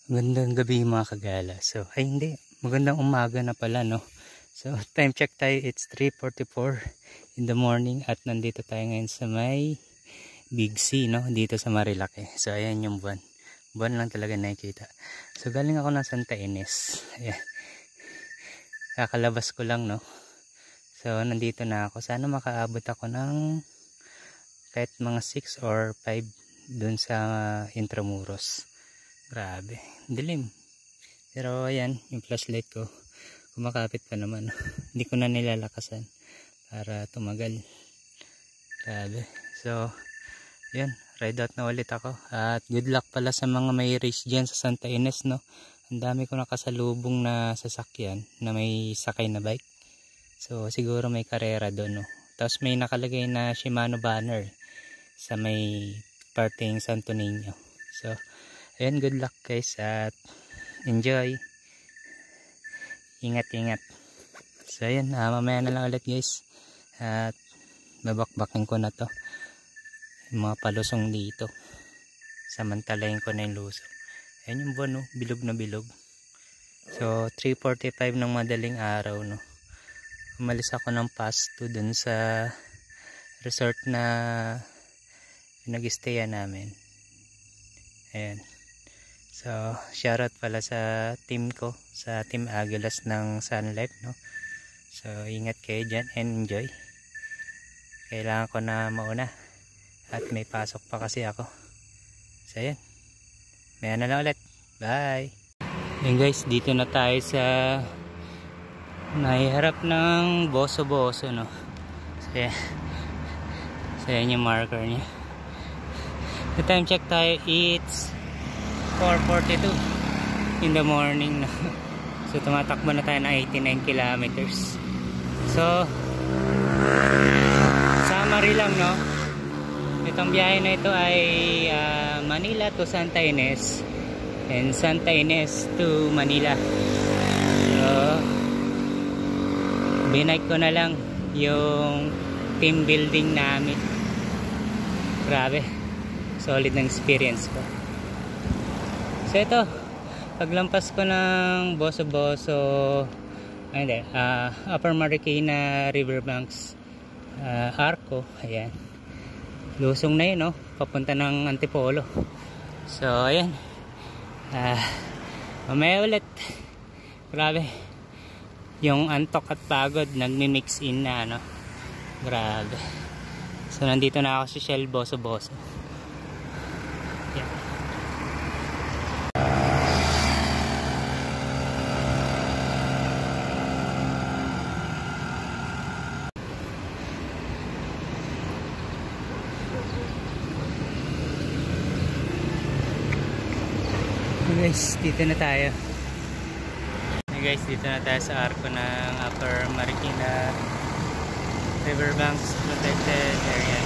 Magandang gabi mga kagala. So, ay hindi. Magandang umaga na pala, no? So, time check tayo. It's 3:44 in the morning at nandito tayo ngayon sa may Big C, no? Dito sa Marilake. So, ayan yung buwan. Buwan lang talaga nakikita. So, galing ako ng Santa Ines. Ayan. Kakalabas ko lang, no? So, nandito na ako. Sana makaabot ako ng kahit mga 6 or 5 dun sa Intramuros. Grabe, dilim. Pero ayan, yung flashlight ko kumakapit pa naman. Hindi ko na nilalakasan para tumagal. Grabe. So, yun, ride out na ulit ako. At good luck pala sa mga may race dyan sa Santa Ines, no? Ang dami ko nakasalubong na sasakyan na may sakay na bike. So, siguro may karera doon, no? Tapos may nakalagay na Shimano banner sa may parting Santo Niño. So, ayan, good luck guys at enjoy. Ingat-ingat. So ayan, mamaya na lang ulit guys. At babakbakin ko na to. Yung mga palusong dito. Samantalayin ko na yung lusong. Ayan yung buwan, no? Bilog na bilog. So 3:45 ng madaling araw, no? Umalis ako ng Pasto dun sa resort na nag-stayan namin. Ayan. So, shoutout pala sa team ko, sa Team Agilas ng Sun Life, no? So, ingat kayo dyan and enjoy. Kailangan ko na mauna at may pasok pa kasi ako. So, ayan. Maya na lang ulit. Bye! Ayan guys, dito na tayo sa nahiharap ng Boso-Boso, no? So, ayan. So, ayan yung marker niya. The time check tayo, it's 4:42 in the morning na. So tumatakbo na tayo ng 89 kilometers. So summary lang, no? Itong biyahe na ito ay Manila to Santa Ines and Santa Ines to Manila. So binike ko na lang yung team building namin. Grabe, solid ng experience ko. So ito, paglampas ko ng Boso-Boso, Upper Marikina Riverbanks, Arco, ayan. Lusong na yun, no? Papunta ng Antipolo. So ayan, mamaya ulit. Grabe, yung antok at pagod nagmi-mix in na, no? Grabe. So nandito na ako sa Shell Boso-Boso. Ayan. Guys, dito na tayo. Hey guys, dito na tayo sa arko ng Upper Marikina Riverbanks Protected Area.